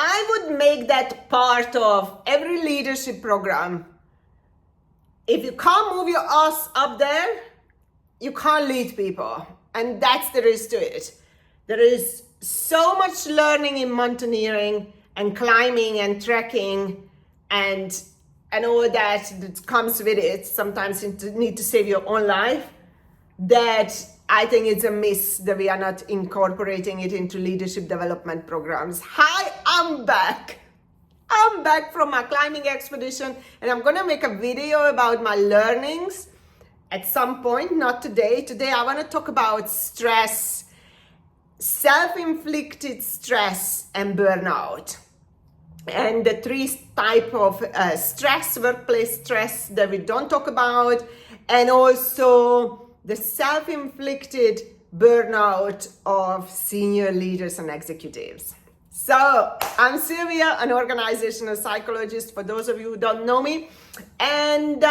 I would make that part of every leadership program. If you can't move your ass up there, you can't lead people. And that's the risk to it. There is so much learning in mountaineering and climbing and trekking and all that comes with it. Sometimes you need to save your own life. That I think it's a miss that we are not incorporating it into leadership development programs. Hi, I'm back. I'm back from my climbing expedition, and I'm gonna make a video about my learnings at some point, not today. Today I wanna talk about stress, self-inflicted stress and burnout. And the three types of stress, workplace stress that we don't talk about, and also the self-inflicted burnout of senior leaders and executives. So I'm Sylvia, an organizational psychologist, for those of you who don't know me. And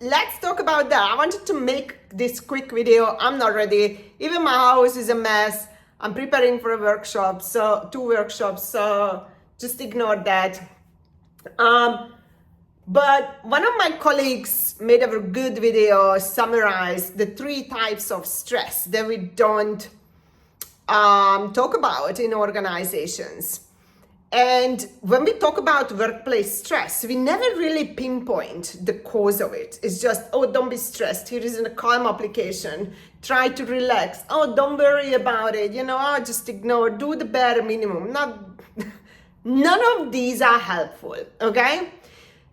let's talk about that. I wanted to make this quick video. I'm not ready. Even my house is a mess. I'm preparing for a workshop, so 2 workshops, so just ignore that. But one of my colleagues made a good video, summarized the 3 types of stress that we don't talk about in organizations. And when we talk about workplace stress, we never really pinpoint the cause of it. It's just, oh, don't be stressed. Here is a calm application. Try to relax. Oh, don't worry about it. Oh, just ignore, do the bare minimum. None of these are helpful, okay?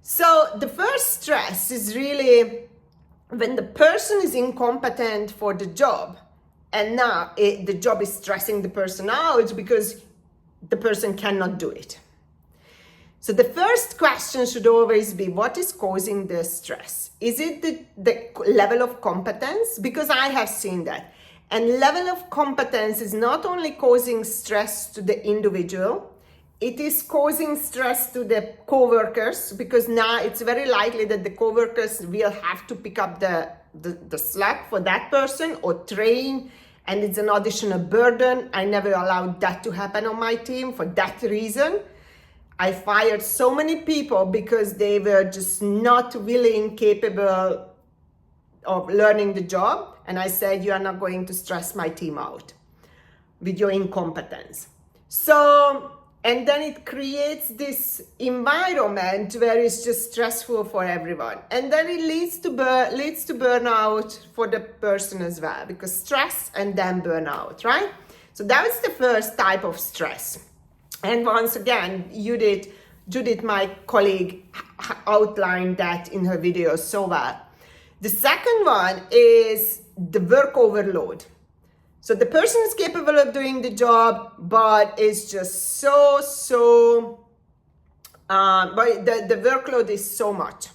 So the first stress is really when the person is incompetent for the job, and now the job is stressing the person out because the person cannot do it. So the first question should always be, what is causing the stress? Is it the level of competence? Because I have seen that. And level of competence is not only causing stress to the individual, it is causing stress to the co-workers, because now it's very likely that the co-workers will have to pick up the slack for that person or train, and it's an additional burden. I never allowed that to happen on my team for that reason. I fired so many people because they were just not willing, capable of learning the job. And I said, you are not going to stress my team out with your incompetence. And then it creates this environment where it's just stressful for everyone. And then it leads to burnout for the person as well, because stress and then burnout, right? So that was the first type of stress. And once again, Judith, my colleague, outlined that in her video so well. The second one is the work overload. So the person is capable of doing the job, but it's just but the workload is so much.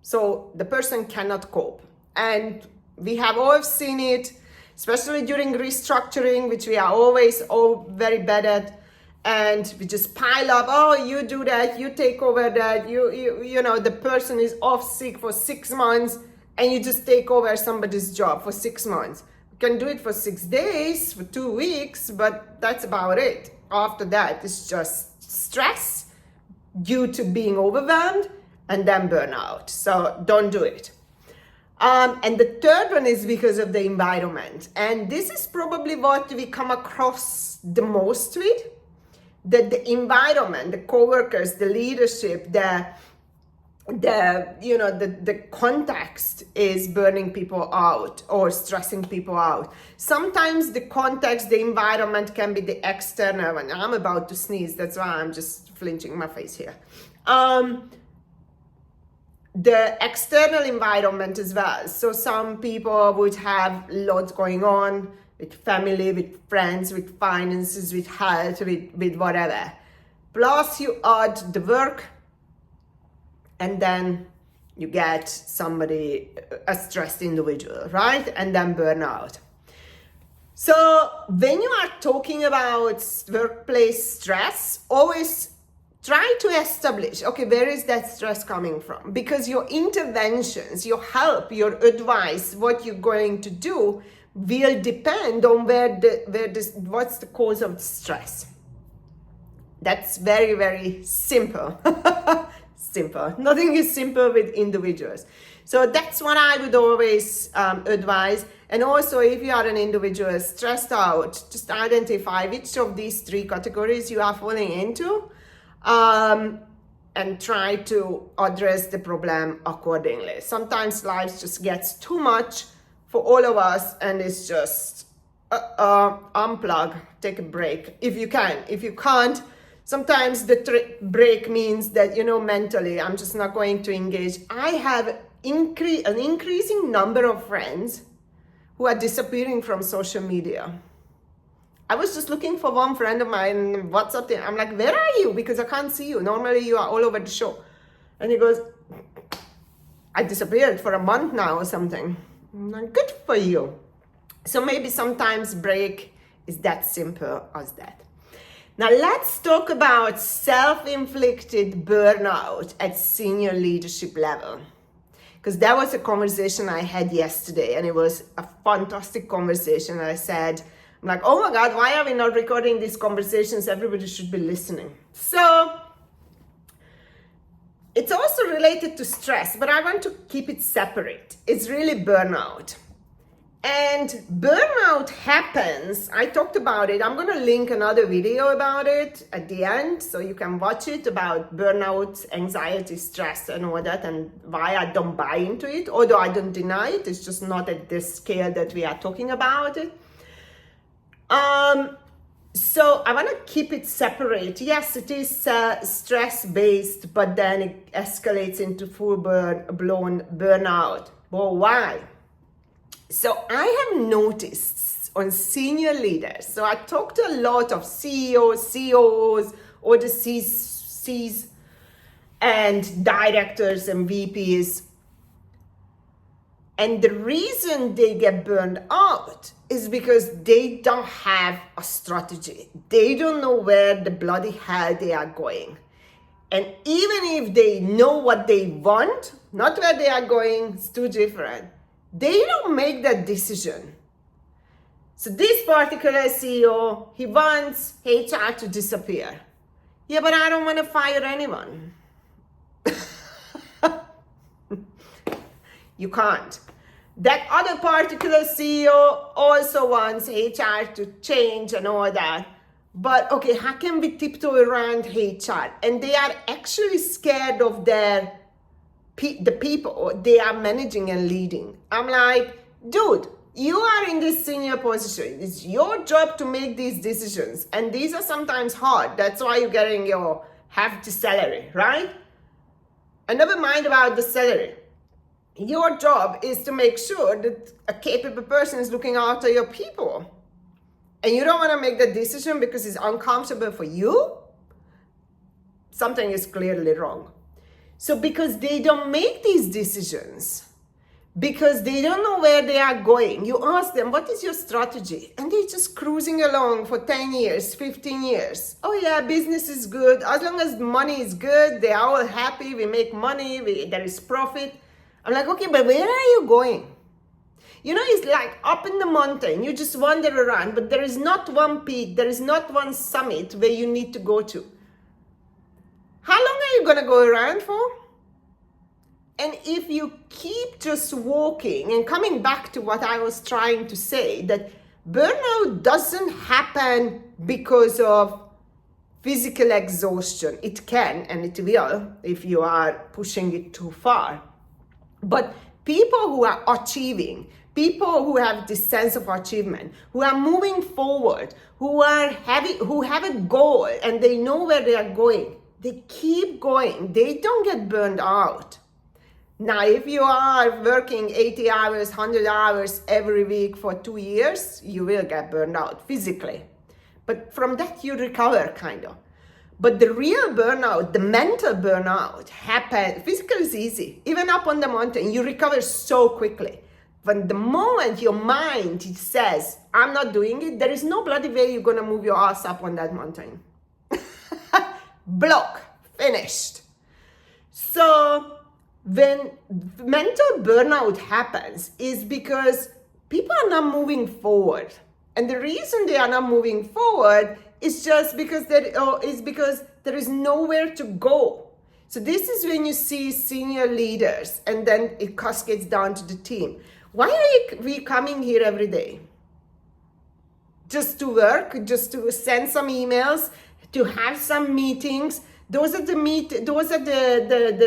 So the person cannot cope. And we have all seen it, especially during restructuring, which we are always all very bad at. And we just pile up, oh, you do that, you take over that, the person is off sick for 6 months, and you just take over somebody's job for 6 months. Can do it for 6 days, for 2 weeks, but that's about it. After that, it's just stress due to being overwhelmed and then burnout. So don't do it. And the third one is because of the environment. And this is probably what we come across the most with, that the environment, the coworkers, the leadership, the context is burning people out or stressing people out. Sometimes the context, the environment can be the external one. I'm about to sneeze, that's why I'm just flinching my face here. The external environment as well. So some people would have lots going on with family, with friends, with finances, with health, with whatever. Plus you add the work, and then you get a stressed individual, right? And then burnout. So when you are talking about workplace stress, always try to establish, okay, where is that stress coming from? Because your interventions, your help, your advice, what you're going to do will depend on what's the cause of the stress. That's very, very simple. Simple. Nothing is simple with individuals. So that's what I would always advise. And also, if you are an individual stressed out, just identify which of these three categories you are falling into, and try to address the problem accordingly. Sometimes life just gets too much for all of us, and it's just unplug, take a break if you can. If you can't, sometimes the break means that, mentally, I'm just not going to engage. I have an increasing number of friends who are disappearing from social media. I was just looking for one friend of mine, WhatsApp. I'm like, where are you? Because I can't see you. Normally you are all over the show. And he goes, I disappeared for a month now or something. I'm like, good for you. So maybe sometimes break is that simple as that. Now let's talk about self-inflicted burnout at senior leadership level. Because that was a conversation I had yesterday, and it was a fantastic conversation. I said, I'm like, oh my God, why are we not recording these conversations? Everybody should be listening. So it's also related to stress, but I want to keep it separate. It's really burnout. And burnout happens, I talked about it. I'm going to link another video about it at the end so you can watch it, about burnout, anxiety, stress, and all that, and why I don't buy into it. Although I don't deny it, it's just not at this scale that we are talking about it. So I want to keep it separate. Yes, it is stress-based, but then it escalates into full-blown burnout. Well, why? So I have noticed on senior leaders, so I talked to a lot of CEOs, COOs, or the Cs and directors and VPs. And the reason they get burned out is because they don't have a strategy. They don't know where the bloody hell they are going. And even if they know what they want, not where they are going, it's too different. They don't make that decision. So this particular CEO, he wants HR to disappear. Yeah, but I don't want to fire anyone. You can't. That other particular CEO also wants HR to change and all that. But okay, how can we tiptoe around HR? And they are actually scared of the people they are managing and leading. I'm like, dude, you are in this senior position. It's your job to make these decisions. And these are sometimes hard. That's why you're getting your hefty salary, right? And never mind about the salary. Your job is to make sure that a capable person is looking after your people. And you don't want to make that decision because it's uncomfortable for you? Something is clearly wrong. So because they don't make these decisions, because they don't know where they are going, you ask them, what is your strategy? And they're just cruising along for 10 years, 15 years. Oh yeah, business is good. As long as money is good, they are all happy, we make money, there is profit. I'm like, okay, but where are you going? It's like up in the mountain, you just wander around, but there is not one peak, there is not one summit where you need to go to. How long are you going to go around for? And if you keep just walking, and coming back to what I was trying to say, that burnout doesn't happen because of physical exhaustion. It can, and it will, if you are pushing it too far. But people who are achieving, people who have this sense of achievement, who are moving forward, who have a goal and they know where they are going, they keep going. They don't get burned out. Now, if you are working 80 hours, 100 hours every week for 2 years, you will get burned out physically. But from that, you recover, kind of. But the real burnout, the mental burnout, happens. Physical is easy. Even up on the mountain, you recover so quickly. But the moment your mind says, I'm not doing it, there is no bloody way you're going to move your ass up on that mountain. Block. Finished. So when mental burnout happens is because people are not moving forward. And the reason they are not moving forward it's just because there is nowhere to go. So this is when you see senior leaders, and then it cascades down to the team. Why are we coming here every day? Just to work, just to send some emails, to have some meetings. Those are the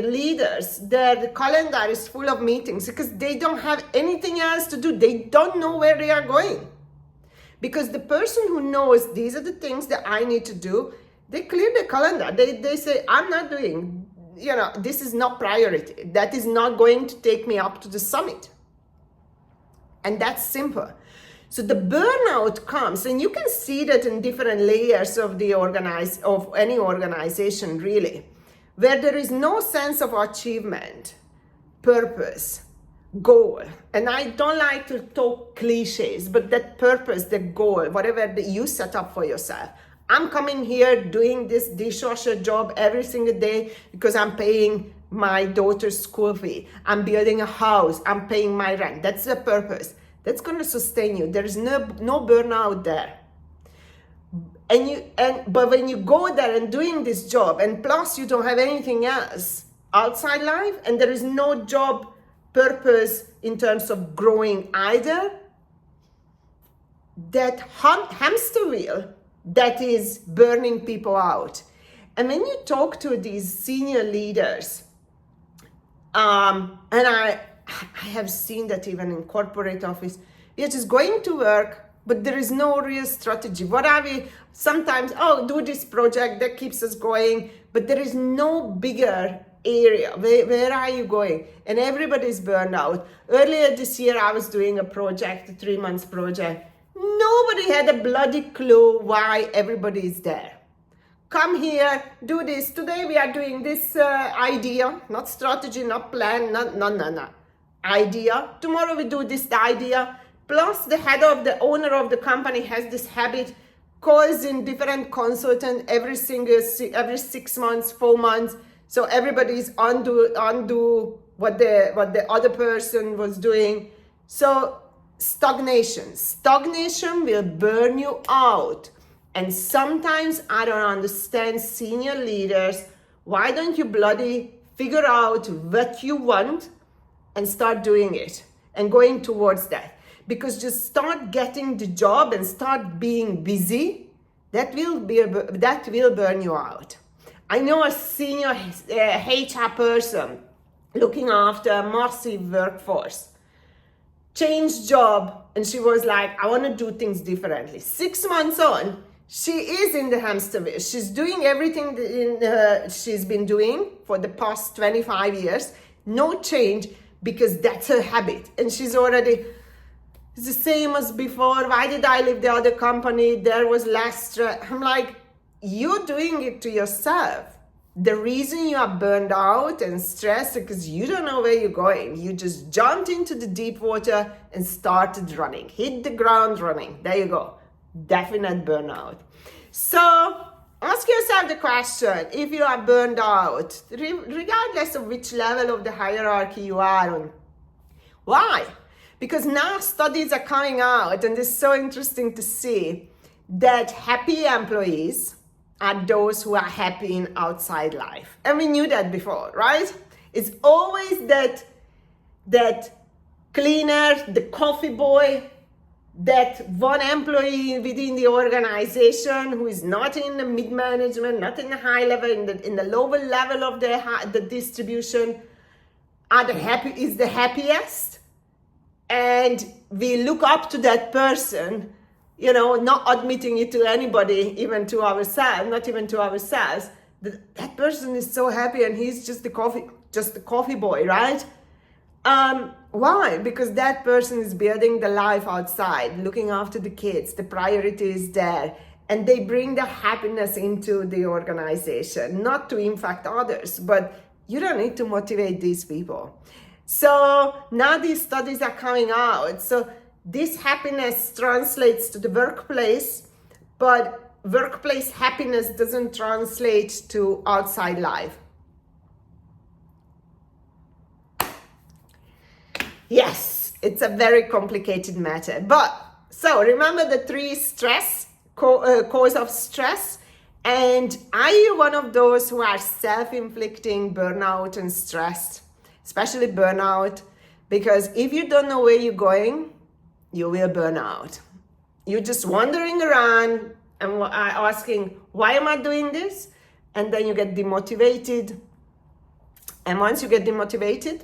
leaders. The calendar is full of meetings because they don't have anything else to do. They don't know where they are going. Because the person who knows these are the things that I need to do, they clear the calendar. They say, I'm not doing, this is not priority. That is not going to take me up to the summit. And that's simple. So the burnout comes, and you can see that in different layers of any organization, really, where there is no sense of achievement, purpose, goal. And I don't like to talk cliches, but that purpose, the goal, whatever that you set up for yourself. I'm coming here doing this dishwasher job every single day because I'm paying my daughter's school fee. I'm building a house. I'm paying my rent. That's the purpose. That's going to sustain you. There is no burnout there. But when you go there and doing this job, and plus you don't have anything else outside life, and there is no job purpose in terms of growing either, that hamster wheel that is burning people out. And when you talk to these senior leaders, and I have seen that even in corporate office, we are just going to work, but there is no real strategy. What are we? Sometimes, do this project that keeps us going, but there is no bigger area. Where are you going? And everybody's burned out. Earlier this year, I was doing a 3-month project. Nobody had a bloody clue why everybody is there. Come here, do this. Today we are doing this idea, not strategy, not plan, no. Idea. Tomorrow we do this idea. Plus the owner of the company has this habit, calls in different consultant every 6 months, 4 months. So everybody's undo what the other person was doing. So stagnation will burn you out. And sometimes I don't understand senior leaders. Why don't you bloody figure out what you want and start doing it and going towards that? Because just start getting the job and start being busy, that will burn you out. I know a senior HR person looking after a massive workforce, changed job, and she was like, I want to do things differently. 6 months on, she is in the hamster wheel. She's doing everything she's been doing for the past 25 years, no change, because that's her habit. And she's already, it's the same as before. Why did I leave the other company? There was less stress. I'm like, you're doing it to yourself. The reason you are burned out and stressed is because you don't know where you're going. You just jumped into the deep water and started running. Hit the ground running. There you go. Definite burnout. So ask yourself the question, if you are burned out, regardless of which level of the hierarchy you are on. Why? Because now studies are coming out, and it's so interesting to see that happy employees are those who are happy in outside life. And we knew that before, right? It's always that cleaner, the coffee boy, that one employee within the organization who is not in the mid-management, not in the high level, in the lower level of the distribution, is the happiest. And we look up to that person, not admitting it to anybody, even to ourselves, not even to ourselves. That person is so happy, and he's just the coffee boy, right? Why? Because that person is building the life outside, looking after the kids, the priority is there, and they bring the happiness into the organization, not to impact others, but you don't need to motivate these people. So now these studies are coming out. So this happiness translates to the workplace, but workplace happiness doesn't translate to outside life. Yes, it's a very complicated matter. So remember the 3 stress cause of stress. And are you one of those who are self-inflicting burnout and stress, especially burnout? Because if you don't know where you're going, you will burn out. You're just wandering around and asking, why am I doing this? And then you get demotivated. And once you get demotivated,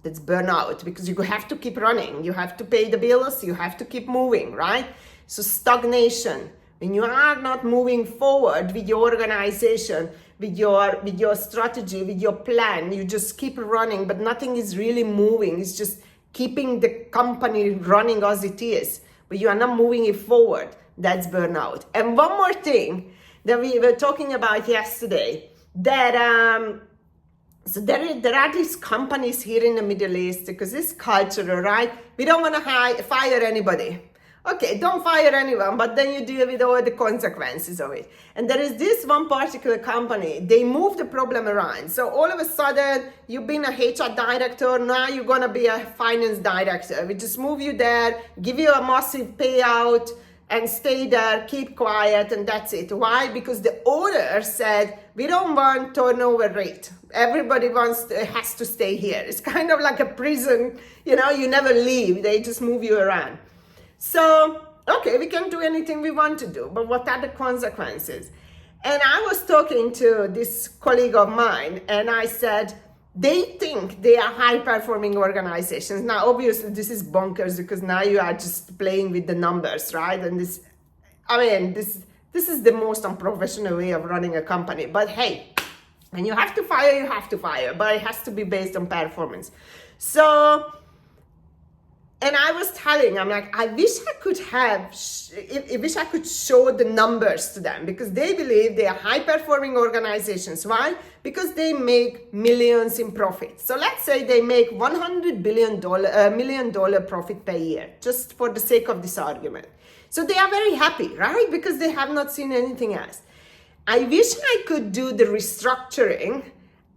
that's burnout, because you have to keep running. You have to pay the bills. You have to keep moving, right? So stagnation. When you are not moving forward with your organization, with your strategy, with your plan, you just keep running, but nothing is really moving. It's just keeping the company running as it is, but you are not moving it forward. That's burnout. And one more thing that we were talking about yesterday, that so there are these companies here in the Middle East, because it's cultural, right? We don't want to fire anybody. Okay, don't fire anyone, but then you deal with all the consequences of it. And there is this one particular company, they move the problem around. So all of a sudden, you've been a HR director, now you're going to be a finance director. We just move you there, give you a massive payout, and stay there, keep quiet, and that's it. Why? Because the owner said, we don't want turnover rate. Everybody has to stay here. It's kind of like a prison, you never leave. They just move you around. So, okay, we can do anything we want to do, but what are the consequences? And I was talking to this colleague of mine, and I said, they think they are high-performing organizations. Now, obviously, this is bonkers, because now you are just playing with the numbers, right? And this is the most unprofessional way of running a company. But hey, when you have to fire, you have to fire, but it has to be based on performance. So, and I was telling, I'm like, I wish I could show the numbers to them, because they believe they are high-performing organizations. Why? Because they make millions in profit. So let's say they make $100 million profit per year, just for the sake of this argument. So they are very happy, right? Because they have not seen anything else. I wish I could do the restructuring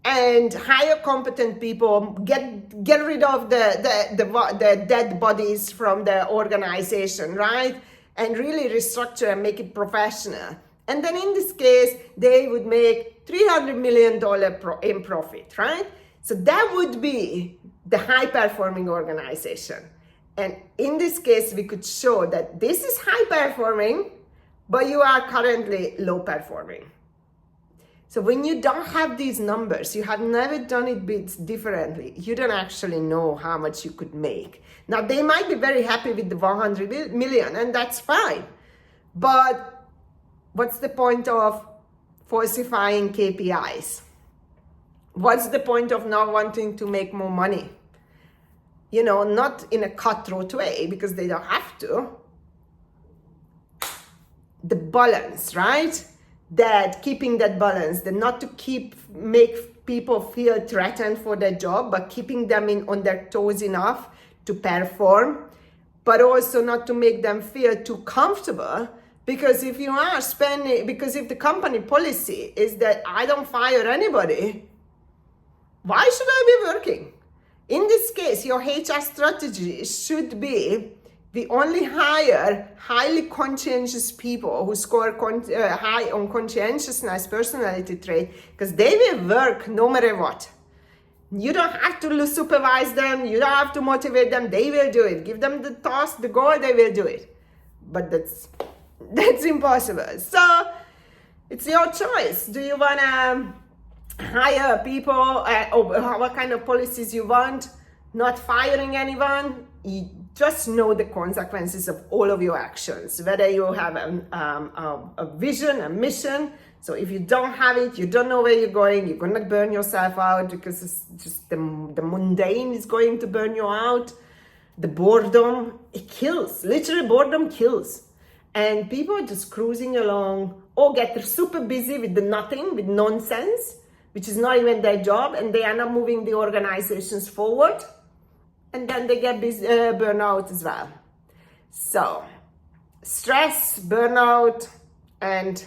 and hire competent people, get rid of the dead bodies from the organization, right? And really restructure and make it professional. And then in this case, they would make $300 million in profit, right? So that would be the high-performing organization. And in this case, we could show that this is high-performing, but you are currently low-performing. So when you don't have these numbers, you have never done it bit differently, you don't actually know how much you could make. Now, they might be very happy with the 100 million, and that's fine. But what's the point of falsifying KPIs? What's the point of not wanting to make more money? Not in a cutthroat way, because they don't have to. The balance, right? That keeping that balance, that not to make people feel threatened for their job, but keeping them on their toes enough to perform, but also not to make them feel too comfortable. Because if if the company policy is that I don't fire anybody, why should I be working? In this case, your HR strategy should be, we only hire highly conscientious people who score high on conscientiousness personality trait, because they will work no matter what. You don't have to supervise them. You don't have to motivate them. They will do it. Give them the task, the goal, they will do it. But that's impossible. So it's your choice. Do you want to hire people, or what kind of policies you want? Not firing anyone. You just know the consequences of all of your actions, whether you have a vision, a mission. So if you don't have it, you don't know where you're going, you're going to burn yourself out, because it's just the mundane is going to burn you out. The boredom, it kills. Literally, boredom kills. And people are just cruising along, or get super busy with the nothing, with nonsense, which is not even their job, and they are not moving the organizations forward. And then they get burnout as well. So, stress, burnout, and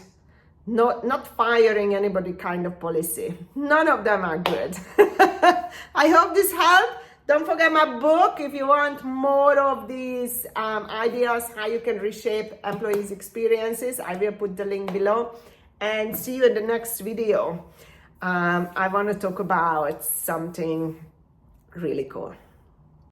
not firing anybody kind of policy. None of them are good. I hope this helped. Don't forget my book if you want more of these ideas how you can reshape employees' experiences. I will put the link below, and see you in the next video. I want to talk about something really cool.